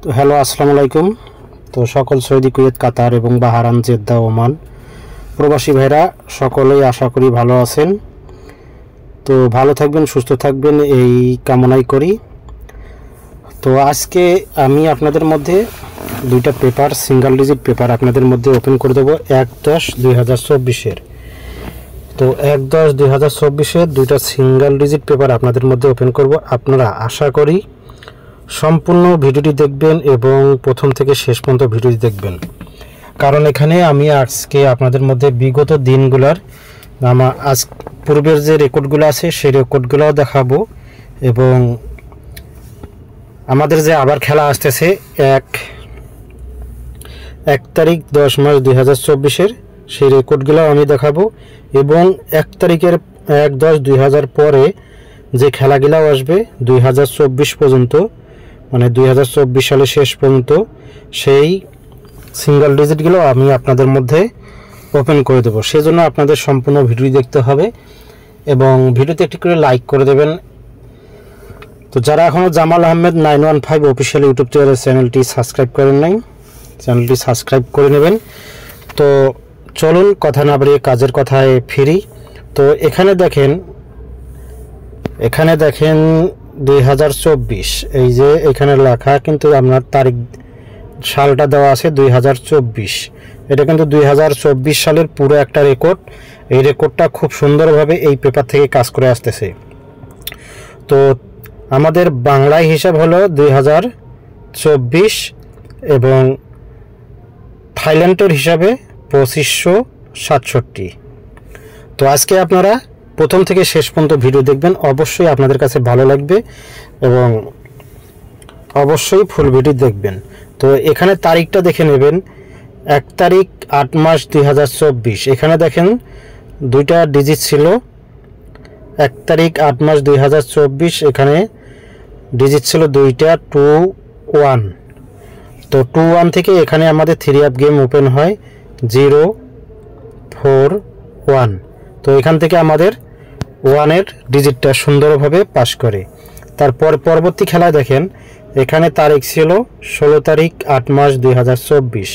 তো হ্যালো, আসসালামু আলাইকুম। তো সকল সৌদি, কুয়েত, কাতার এবং বাহরাইন, জেদ্দা, ওমান প্রবাসী ভাইরা সকলেই আশা করি ভালো আছেন। তো ভালো থাকবেন, সুস্থ থাকবেন এই কামনাই করি। তো আজকে আমি আপনাদের মধ্যে দুইটা পেপার, সিঙ্গেল ডিজিট পেপার আপনাদের মধ্যে ওপেন করে দেবো 1/10/2024-এর। তো 1/10/2024-এর দুইটা সিঙ্গেল ডিজিট পেপার আপনাদের মধ্যে ওপেন করব। আপনারা আশা করি সম্পূর্ণ ভিডিওটি দেখবেন এবং প্রথম থেকে শেষ পর্যন্ত ভিডিওটি দেখবেন, কারণ এখানে আমি আজকে আপনাদের মধ্যে বিগত দিনগুলোর আজ পূর্বের যে রেকর্ডগুলো আছে সেই রেকর্ডগুলোও দেখাবো এবং আমাদের যে আবার খেলা আসতেছে 1 তারিখ 10 মাস 2024-এর সেই রেকর্ডগুলো আমি দেখাবো এবং 1 তারিখের 1/10/2000 পরে যে খেলাগুলো আসবে 2024 পর্যন্ত, মানে 2024 সালের শেষ পর্যন্ত সেই সিঙ্গেল ডিজিটগুলো আমি আপনাদের মধ্যে ওপেন করে দেবো। সেজন্য আপনাদের সম্পূর্ণ ভিডিও দেখতে হবে এবং ভিডিওতে একটি করে লাইক করে দেবেন। তো যারা এখনও জামাল আহমেদ 915 অফিসিয়াল ইউটিউব চ্যানেলটি সাবস্ক্রাইব করেন নাই, চ্যানেলটি সাবস্ক্রাইব করে নেবেন। তো চলুন কথা না বাড়িয়ে কাজের কথায় ফিরি। তো এখানে দেখেন 2024, এই যে এখানে লেখা কিন্তু আপনার তারিখ সালটা দেওয়া আছে 2024। এটা কিন্তু 2024 সালের পুরো একটা রেকর্ড। এই রেকর্ডটা খুব সুন্দরভাবে এই পেপার থেকে কাজ করে আসতেছে। তো আমাদের বাংলায় হিসাব হলো 2024 এবং থাইল্যান্ডের হিসাবে 2567। তো আজকে আপনারা প্রথম থেকে শেষ পর্যন্ত ভিডিও দেখবেন, অবশ্যই আপনাদের কাছে ভালো লাগবে এবং অবশ্যই ফুল ভিডিও দেখবেন। তো এখানে তারিখটা দেখে নেবেন, 1 তারিখ 8 মাস 2024। এখানে দেখেন দুইটা ডিজিট ছিল, 1 তারিখ 8 মাস 2024 এখানে ডিজিট ছিল দুইটা 21। তো 21 থেকে এখানে আমাদের 3 অ্যাপ গেম ওপেন হয় 0 4 1। তো এখান থেকে আমাদের 1-এর ডিজিটটা সুন্দরভাবে পাস করে। তারপর পরবর্তী খেলায় দেখেন এখানে তারিখ ছিল 16 তারিখ 8 মাস 2024।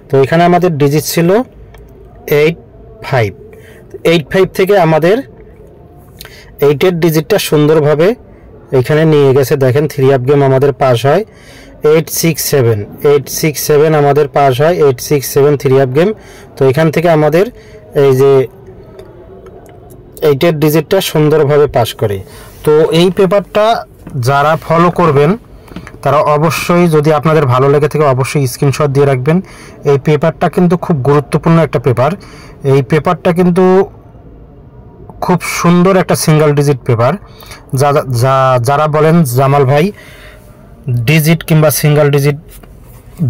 তো এখানে আমাদের ডিজিট ছিল 85 থেকে আমাদের 8-এর ডিজিটটা সুন্দরভাবে এখানে নিয়ে গেছে। দেখেন 3 অ্যাপ গেম আমাদের পাস হয় 867 আমাদের পাস হয় 867 3 অ্যাপ গেম। তো এখান থেকে আমাদের এই যে 8-এর ডিজিটটা সুন্দরভাবে পাস করে। তো এই পেপারটা যারা ফলো করবেন তারা অবশ্যই, যদি আপনাদের ভালো লেগে থাকে, অবশ্যই স্ক্রিনশট দিয়ে রাখবেন। এই পেপারটা কিন্তু খুব গুরুত্বপূর্ণ একটা পেপার। এই পেপারটা কিন্তু খুব সুন্দর একটা সিঙ্গেল ডিজিট পেপার। যারা বলেন জামাল ভাই ডিজিট কিংবা সিঙ্গেল ডিজিট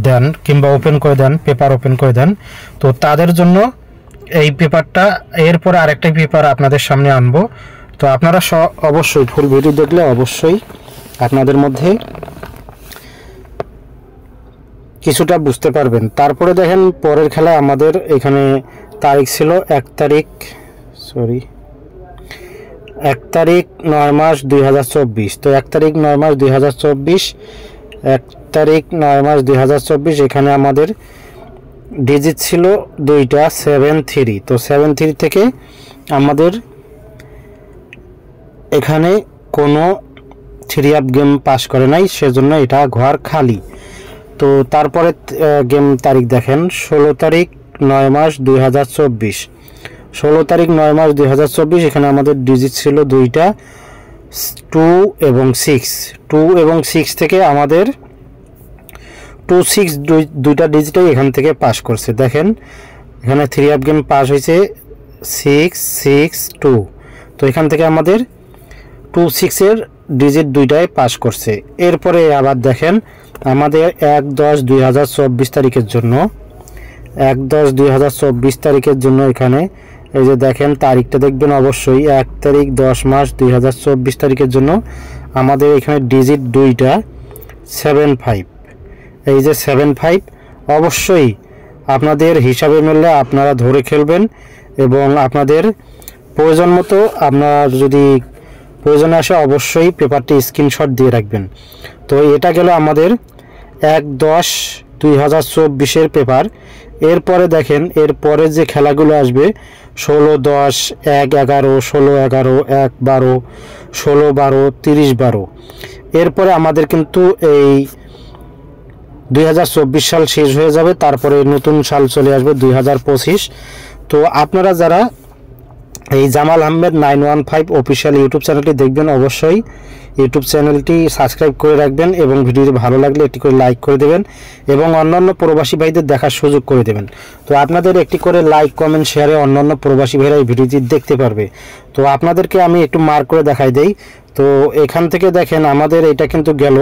দেন কিংবা ওপেন করে দেন, পেপার ওপেন করে দেন, তো তাদের জন্য এই পেপারটা। এরপরে আরেকটা পেপার আপনাদের সামনে আনবো। তো আপনারা অবশ্যই ফুল ভিডিও দেখলে অবশ্যই আপনাদের মধ্যে কিছুটা বুঝতে পারবেন। তারপরে দেখেন পরের খেলা আমাদের এখানে তারিখ ছিল 1 তারিখ 9 মাস 2024। তো 1 তারিখ 9 মাস 2024, 1 তারিখ 9 মাস 2024 এখানে আমাদের ডিজিট ছিল দুইটা 73। তো 73 থেকে আমাদের এখানে কোনো 3 অ্যাপ গেম পাস করে নাই, সেজন্য এটা ঘর খালি। তো তারপরে গেম তারিখ দেখেন 16 তারিখ 9 মাস 2024। 16 তারিখ 9 মাস 2024 এখানে আমাদের ডিজিট ছিল দুইটা 2 এবং 6। 2 এবং 6 থেকে আমাদের 26 দুইটা ডিজিটই এখান থেকে পাস করছে। দেখেন এখানে 3 অ্যাপ গেম পাস হয়েছে 662। তো এখান থেকে আমাদের 26-এর ডিজিট দুইটাই পাস করছে। এরপরে আবার দেখেন আমাদের 1/10/2024 তারিখের জন্য 1/10/2024 তারিখের জন্য এখানে এই যে দেখেন তারিখটা দেখবেন অবশ্যই 1 তারিখ 10 মাস 2024 তারিখের জন্য আমাদের এখানে ডিজিট দুইটা 75। এই যে 75 অবশ্যই আপনাদের হিসাবে মিললে আপনারা ধরে খেলবেন এবং আপনাদের প্রয়োজন মতো আপনার যদি প্রয়োজন আসে অবশ্যই পেপারটি স্ক্রিনশট দিয়ে রাখবেন। তো এটা গেল আমাদের 1/10/2024 পেপার। এরপরে দেখেন এরপরে যে খেলাগুলো আসবে 16/10, 1/11, 16/11, 1/12, 16/12, 30/12। এরপরে আমাদের কিন্তু এই 2024 সাল শেষ হয়ে যাবে, তারপরে নতুন সাল চলে আসবে 2025। তো আপনারা যারা এই জামাল আহমেদ 915 অফিসিয়াল ইউটিউব চ্যানেলটি দেখবেন, অবশ্যই ইউটিউব চ্যানেলটি সাবস্ক্রাইব করে রাখবেন এবং ভিডিওটি ভালো লাগলে একটি করে লাইক করে দেবেন এবং অন্যান্য প্রবাসী ভাইদের দেখার সুযোগ করে দেবেন। তো আপনাদের একটি করে লাইক, কমেন্ট, শেয়ারে অন্যান্য প্রবাসী ভাইরা এই ভিডিওটি দেখতে পারবে। তো আপনাদেরকে আমি একটু মার্ক করে দেখাই দেই। তো এখান থেকে দেখেন আমাদের এটা কিন্তু গেল,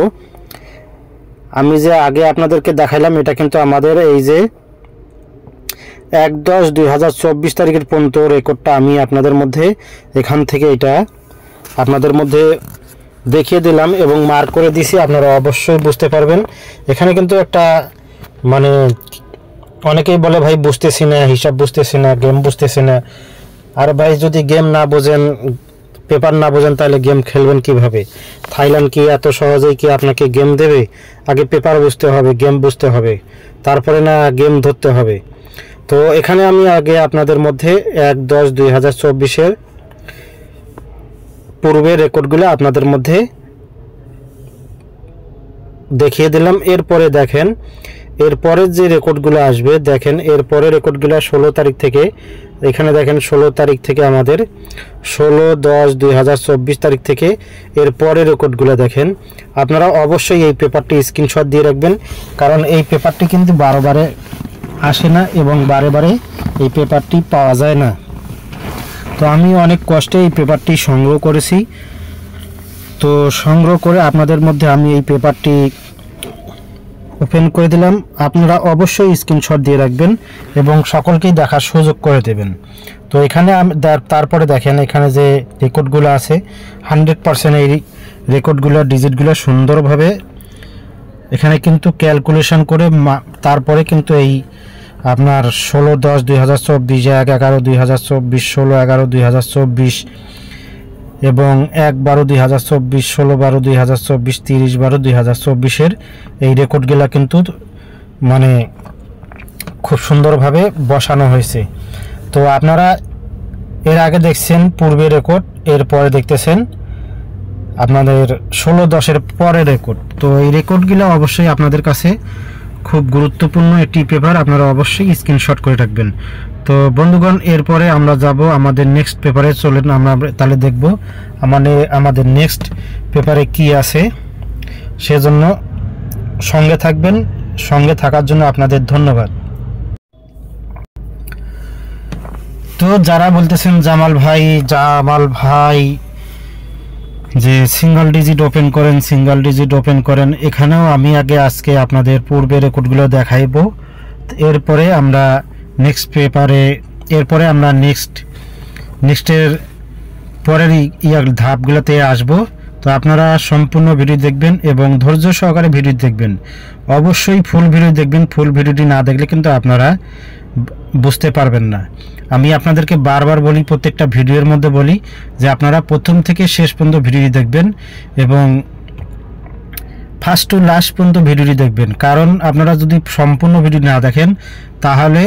আমি যে আগে আপনাদেরকে দেখাইলাম এটা কিন্তু আমাদের এই যে 1/10/2024 তারিখের পর্যন্ত রেকর্ডটা আমি আপনাদের মধ্যে এখান থেকে এটা আপনাদের মধ্যে দেখিয়ে দিলাম এবং মার্ক করে দিছি। আপনারা অবশ্যই বুঝতে পারবেন। এখানে কিন্তু একটা মানে অনেকেই বলে ভাই বুঝতেছি না, হিসাব বুঝতেছি না, গেম বুঝতেছি না। আর ভাই যদি গেম না বোঝেন, পেপার না বোঝেন, তাহলে গেম খেলবেন কিভাবে? থাইল্যান্ড কি এত সহজেই কি আপনাকে গেম দেবে? আগে পেপার বুঝতে হবে, গেম বুঝতে হবে, তারপরে না গেম ধরতে হবে। তো এখানে আমি আগে আপনাদের মধ্যে 1/10/2024 পূর্বের রেকর্ডগুলো আপনাদের মধ্যে দেখিয়ে দিলাম। এরপরে দেখেন এরপরে যে রেকর্ডগুলো আসবে, দেখেন এরপরে রেকর্ডগুলো 16 তারিখ থেকে, এখানে দেখেন 16 তারিখ থেকে আমাদের 16/10/2024 তারিখ থেকে এরপরে রেকর্ডগুলো দেখেন। আপনারা অবশ্যই এই পেপারটি স্ক্রিনশট দিয়ে রাখবেন, কারণ এই পেপারটি কিন্তু বারে আসে না এবং বারে এই পেপারটি পাওয়া যায় না। তো আমি অনেক কষ্টে এই পেপারটি সংগ্রহ করেছি। তো সংগ্রহ করে আপনাদের মধ্যে আমি এই পেপারটি ওপেন করে দিলাম। আপনারা অবশ্যই স্ক্রিনশট দিয়ে রাখবেন এবং সকলকেই দেখার সুযোগ করে দেবেন। তো এখানে তারপরে দেখেন এখানে যে রেকর্ডগুলো আছে 100% এই রেকর্ডগুলো ডিজিটগুলো সুন্দরভাবে এখানে কিন্তু ক্যালকুলেশন করে তারপরে কিন্তু এই আপনার 16/10/2024, 1/11/2024, 16/11/2024 এবং 1/12/2024, 16/12/2024, 30/12/2024 এই রেকর্ডগুলো কিন্তু মানে খুব সুন্দরভাবে বসানো হয়েছে। তো আপনারা এর আগে দেখছেন পূর্বের রেকর্ড, এরপরে দেখতেছেন আপনাদের 16/10 পরে রেকর্ড। তো এই রেকর্ডগুলো অবশ্যই আপনাদের কাছে খুব গুরুত্বপূর্ণ একটি পেপার, আপনারা অবশ্যই স্ক্রিনশট করে রাখবেন। তো বন্ধুগণ, এরপরে আমরা যাব আমাদের নেক্সট পেপারে। চলেন আমরা তাহলে দেখব আমাদের নেক্সট পেপারে কি আছে। সেজন্য সঙ্গে থাকবেন, সঙ্গে থাকার জন্য আপনাদের ধন্যবাদ। তো যারা বলতেছেন জামাল ভাই যে সিঙ্গেল ডিজিট ওপেন করেন, এখানেও আমি আজকে আপনাদের পূর্বের রেকর্ডগুলো দেখাইবো। এরপরে আমরা নেক্সটের পরের ধাপগুলোতে আসব। তো আপনারা সম্পূর্ণ ভিডিও দেখবেন এবং ধৈর্য সহকারে ভিডিও দেখবেন, অবশ্যই ফুল ভিডিও দেখবেন। ফুল ভিডিওটি না দেখলে কিন্তু আপনারা বুঝতে পারবেন না। আমি আপনাদেরকে বারবার বলি, প্রত্যেকটা ভিডিওর মধ্যে বলি যে আপনারা প্রথম থেকে শেষ পর্যন্ত ভিডিওটি দেখবেন এবং ফার্স্ট টু লাস্ট পর্যন্ত ভিডিওটি দেখবেন। কারণ আপনারা যদি সম্পূর্ণ ভিডিও না দেখেন তাহলে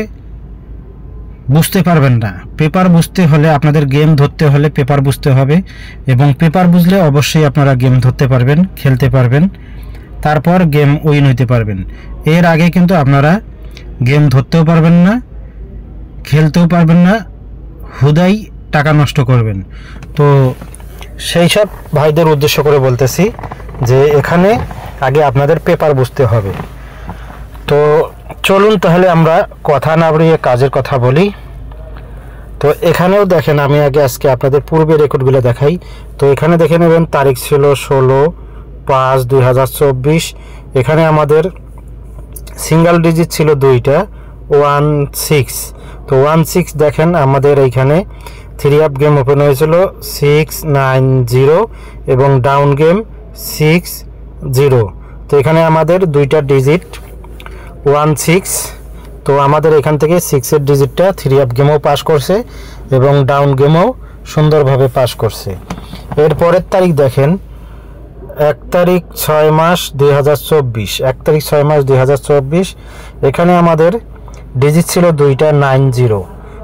বুঝতে পারবেন না। পেপার বুঝতে হলে আপনাদের গেম ধরতে হলে পেপার বুঝতে হবে এবং পেপার বুঝলে অবশ্যই আপনারা গেম ধরতে পারবেন, খেলতে পারবেন, তারপর গেম উইন হইতে পারবেন। এর আগে কিন্তু আপনারা গেম ধরতেও পারবেন না, খেলতেও পারবেন না, হুদাই টাকা নষ্ট করবেন। তো সেই সব ভাইদের উদ্দেশ্য করে বলতেছি যে এখানে আগে আপনাদের পেপার বুঝতে হবে। তো চলুন তাহলে আমরা কথা না বাড়িয়ে কাজের কথা বলি। তো এখানেও দেখেন আমি আজকে আপনাদের পূর্বের রেকর্ডগুলো দেখাই। তো এখানে দেখে নেবেন তারিখ ছিল 16/5/2024। এখানে আমাদের সিঙ্গেল ডিজিট ছিল দুইটা, 16। তো 16 দেখেন আমাদের এইখানে 3 আপ গেম ওপেন হয়েছিল 690 এবং ডাউন গেম 60। তো এখানে আমাদের দুইটা ডিজিট 16। তো আমাদের এখান থেকে 6-এর ডিজিটটা 3 আপ গেমও পাস করছে এবং ডাউন গেমও সুন্দরভাবে পাস করছে। এরপরের তারিখ দেখেন 1 তারিখ 6 মাস 2024, 1 তারিখ 6 মাস 2024। এখানে আমাদের ডিজিট ছিল দুইটা 90।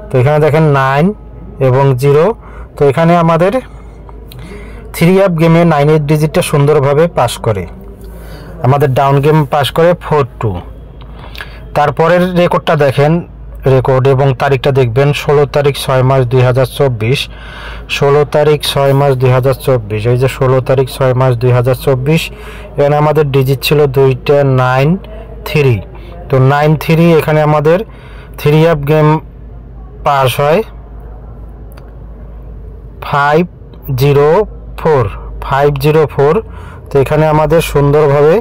তো এখানে দেখেন 9 এবং 0। তো এখানে আমাদের 3 আপ গেমে 9 এর ডিজিটটা সুন্দরভাবে পাস করে, আমাদের ডাউন গেম পাস করে 4-2। তারপরের রেকর্ডটা দেখেন, রেকর্ড এবং তারিখটা দেখবেন 16 তারিখ 6 মাস 2024, 16 তারিখ 6 মাস 2024। এই যে 16 তারিখ 6 মাস 2024, এখানে আমাদের ডিজিট ছিল দুইটা 9-3। তো 9-3 এখানে আমাদের 3 আপ গেম পাস হয় 504। তো এখানে আমাদের সুন্দরভাবে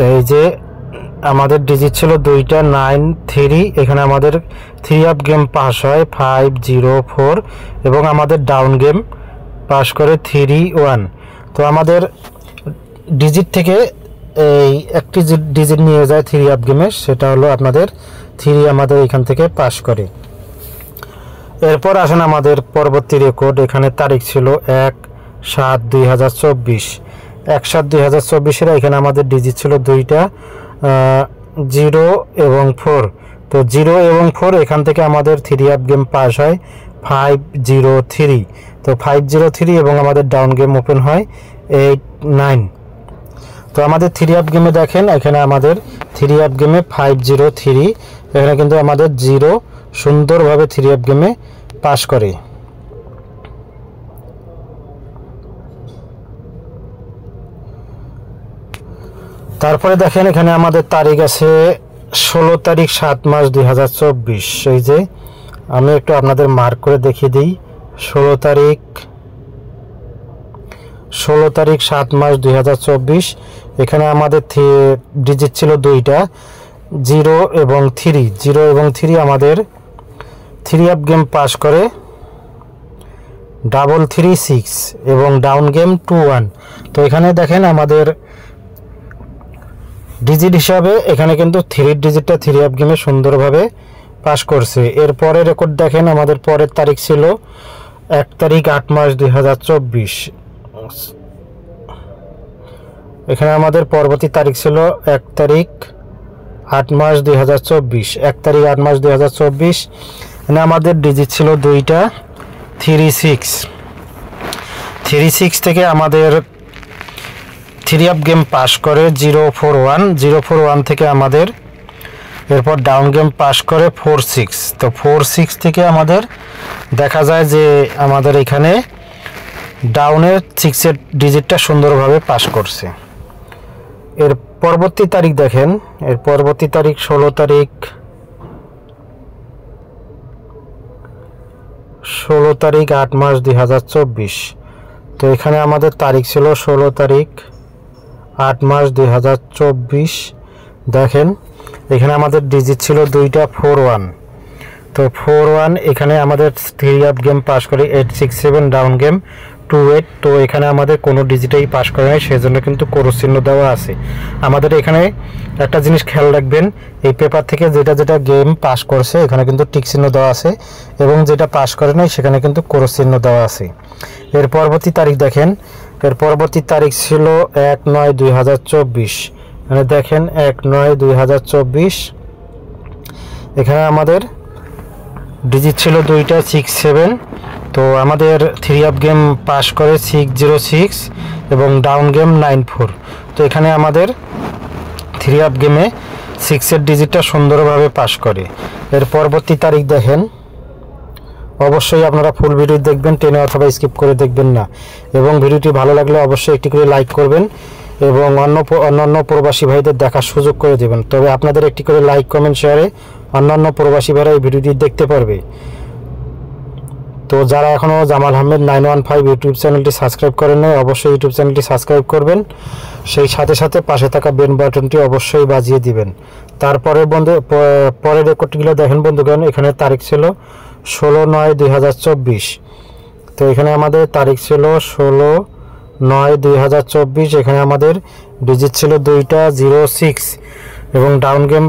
এই যে আমাদের ডিজিট ছিল দুইটা 9-3, এখানে আমাদের 3 আপ গেম পাস হয় 504 এবং আমাদের ডাউন গেম পাস করে 3-1। তো আমাদের ডিজিট থেকে এই একটি ডিজিট নিয়ে যায় 3 আপ গেমে, সেটা হলো আপনাদের 3 আমাদের এখান থেকে পাস করে। এরপর আসেন আমাদের পরবর্তী রেকর্ড। এখানে তারিখ ছিল 1/7/2024, 1/7/2024। এখানে আমাদের ডিজিট ছিল দুইটা 0 এবং 4। তো 0 এবং 4 এখান থেকে আমাদের 3 আপ গেম পাস হয় 503। তো 503 এবং আমাদের ডাউন গেম ওপেন হয় 8-9। তো আমাদের 3 আপ গেমে দেখেন, এখানে আমাদের 3 আপ গেমে 503, এখানে কিন্তু আমাদের 0 সুন্দরভাবে 3 আপ গেমে পাস করে। তারপরে দেখেন এখানে আমাদের তারিখ আছে 16 তারিখ 7 মাস 2024। এই যে আমি একটু আপনাদের মার্ক করে দেখিয়ে দিই, 16 তারিখ 7 মাস 2024। এখানে আমাদের ডিজিট ছিল দুইটা 0 এবং 3। 0 এবং 3 আমাদের 3 আপ গেম পাস করে 336 এবং ডাউন গেম 2-1। তো এখানে দেখেন আমাদের ডিজিট হিসাবে এখানে কিন্তু 3 ডিজিটটা 3 আপ গেমে সুন্দরভাবে পাস করছে। এরপরে রেকর্ড দেখেন, আমাদের পরের তারিখ ছিল 1 তারিখ 8 মাস 2024। এখানে আমাদের পরবর্তী তারিখ ছিল 1 তারিখ 8 মাস 2024, 1 তারিখ 8 মাস 2024। এখানে আমাদের ডিজিট ছিল দুইটা 36 থেকে আমাদের 3 আপ গেম পাস করে 041 থেকে আমাদের এরপর ডাউন গেম পাস করে 46। তো 46 থেকে আমাদের দেখা যায় যে আমাদের এখানে ডাউনের 6 এর ডিজিটটা সুন্দরভাবে পাস করছে। এর পরবর্তী তারিখ দেখেন, এর পরবর্তী তারিখ 16 তারিখ 8 মাস 2024। তো এখানে আমাদের তারিখ ছিল 16 তারিখ 8 মাস 2024। দেখেন এখানে আমাদের ডিজিট ছিল দুইটা 41। তো 41 এখানে আমাদের 3 আপ গেম পাস করে 867, ডাউন গেম 28। তো এখানে আমাদের কোনো ডিজিটেই পাস করে নাই, সেজন্য কিন্তু ক্রস চিহ্ন দেওয়া আছে। আমাদের এখানে একটা জিনিস খেয়াল রাখবেন, এই পেপার থেকে যেটা গেম পাস করছে এখানে কিন্তু টিক চিহ্ন দেওয়া আছে এবং যেটা পাস করে নাই সেখানে কিন্তু ক্রস চিহ্ন দেওয়া আছে। এর পরবর্তী তারিখ দেখেন, এর পরবর্তী তারিখ ছিল 1/9/2024। মানে দেখেন 1/9/2024। এখানে আমাদের ডিজিট ছিল দুইটা 67। তো আমাদের 3 আপ গেম পাস করে 606 এবং ডাউন গেম 94। তো এখানে আমাদের 3 আপ গেমে 6 এর ডিজিটটা সুন্দরভাবে পাস করে। এর পরবর্তী তারিখ দেখেন, অবশ্যই আপনারা ফুল ভিডিও দেখবেন, টেনে অথবা স্কিপ করে দেখবেন না। এবং ভিডিওটি ভালো লাগলে অবশ্যই একটি করে লাইক করবেন এবং অন্যান্য প্রবাসী ভাইদের দেখার সুযোগ করে দেবেন। তবে আপনাদের একটি করে লাইক, কমেন্ট, শেয়ারে অন্যান্য প্রবাসী ভাইরা এই ভিডিওটি দেখতে পারবে। তো যারা এখনও জামাল আহমেদ 915 ইউটিউব চ্যানেলটি সাবস্ক্রাইব করেন নাই, অবশ্যই ইউটিউব চ্যানেলটি সাবস্ক্রাইব করবেন। সেই সাথে সাথে পাশে থাকা বেল বাটনটি অবশ্যই বাজিয়ে দিবেন। তারপরে পরের রেকর্ডগুলো দেখেন বন্ধুগণ, এখানে তারিখ ছিল 16/9/2024। তো এখানে আমাদের তারিখ ছিল 16/9/2024। এখানে আমাদের ডিজিট ছিল দুইটা 06 এবং ডাউন গেম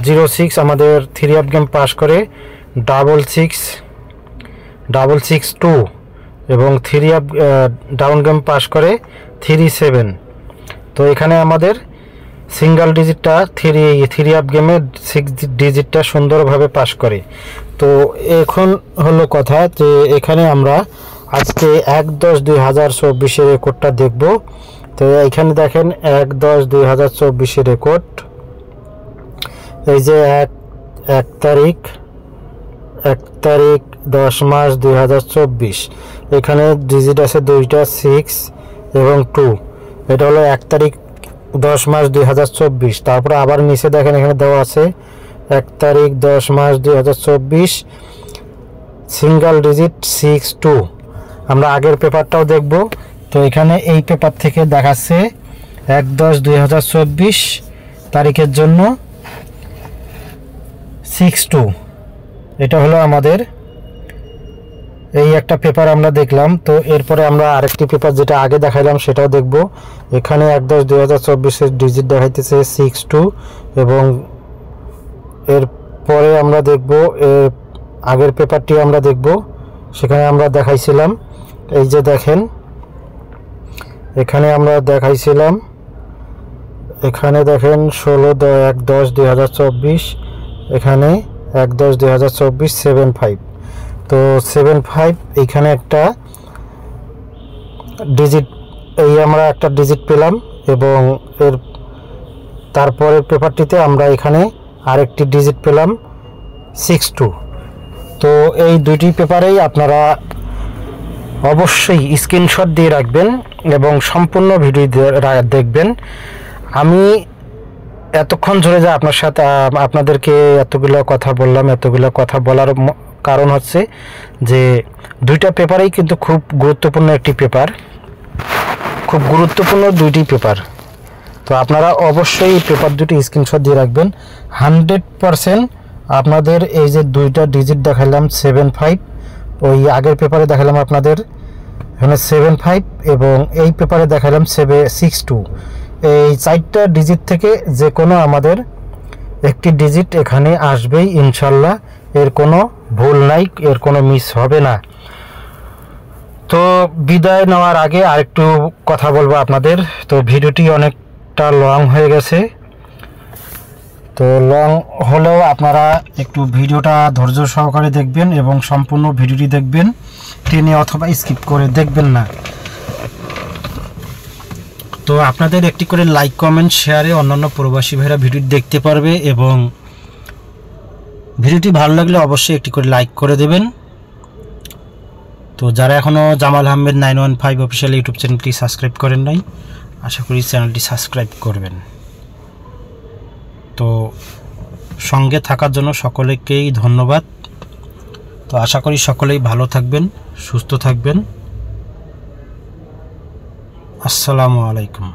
06। আমাদের 3 আপ গেম পাস করে 662। এবং 3 আপ ডাউন গেম পাস করে 3-7। তো এখানে আমাদের সিঙ্গেল ডিজিটটা 3 আপ গেমে 6 ডিজিটটা সুন্দরভাবে পাস করে। তো এখন হলো কথা যে এখানে আমরা আজকে 1/10/2024 রেকর্ডটা দেখব। তো এখানে দেখেন 1/10/2024 রেকর্ড। এই যে 1 তারিখ 10 মাস 2024, এখানে ডিজিট আছে 2টা 6 এবং 2। এটা হলো 1 তারিখ 10 মাস 2024। তারপরে আবার নিচে দেখেন এখানে দেওয়া আছে 1 তারিখ 10 মাস 2024 সিঙ্গেল ডিজিট 6-2। আমরা আগের পেপারটাও দেখব। তো এখানে এই পেপার থেকে দেখাচ্ছে 1/10/2024 তারিখের জন্য 6-2। এটা হলো আমাদের এই একটা পেপার আমরা দেখলাম। তো এরপরে আমরা আরেকটি পেপার যেটা আগে দেখাইলাম সেটাও দেখব। এখানে 1/10/2024 ডিজিট দেখাইতেছে 6-2 এবং এরপরে আমরা দেখব আগের পেপারটি আমরা দেখব। সেখানে আমরা দেখাইছিলাম এই যে দেখেন এখানে আমরা দেখাইছিলাম, এখানে দেখেন 16/1/10/2024, এখানে 1/10/2024 7-5। তো 7-5 এইখানে একটা ডিজিট, এই আমরা একটা ডিজিট পেলাম এবং এর তারপরের পেপারটিতে আমরা এখানে আরেকটি ডিজিট পেলাম 6-2। তো এই দুটি পেপারেই আপনারা অবশ্যই স্ক্রিনশট দিয়ে রাখবেন এবং সম্পূর্ণ ভিডিও দেখবেন। আমি এতক্ষণ ধরে যে আপনার সাথে আপনাদেরকে এতগুলো কথা বললাম, এতগুলো কথা বলার কারণ হচ্ছে যে দুইটা পেপারেই কিন্তু খুব গুরুত্বপূর্ণ একটি পেপার, খুব গুরুত্বপূর্ণ দুইটি পেপার। তো আপনারা অবশ্যই এই পেপার দুটি স্ক্রিনশট দিয়ে রাখবেন। 100% আপনাদের এই যে দুইটা ডিজিট দেখালাম 7-5, ওই আগের পেপারে দেখালাম আপনাদের এখানে 7-5 এবং এই পেপারে দেখালাম 6-2। এই 4টা ডিজিট থেকে যে কোনো আমাদের একটি ডিজিট এখানে আসবেই ইনশাল্লাহ, এর কোনো ভুল নাই, এর কোনো মিস হবে না। তো বিদায় নেওয়ার আগে আরেকটু কথা বলবো আপনাদের। তো ভিডিওটি অনেকটা লং হয়ে গেছে, তো লং হলেও আপনারা একটু ভিডিওটা ধৈর্য সহকারে দেখবেন এবং সম্পূর্ণ ভিডিওটি দেখবেন, টেনে অথবা স্কিপ করে দেখবেন না। তো আপনাদের একটি করে লাইক কমেন্ট শেয়ারে অন্যান্য প্রবাসী ভাইরা ভিডিও দেখতে পারবে এবং ভিডিওটি ভালো লাগলে অবশ্যই একটি করে লাইক করে দেবেন। তো যারা এখনও জামাল আহমেদ 915 অফিসিয়াল ইউটিউব চ্যানেলটি সাবস্ক্রাইব করেন নাই, আশা করি চ্যানেলটি সাবস্ক্রাইব করবেন। তো সঙ্গে থাকার জন্য সকলকেই ধন্যবাদ। তো আশা করি সকলেই ভালো থাকবেন, সুস্থ থাকবেন। আসসালামু আলাইকুম।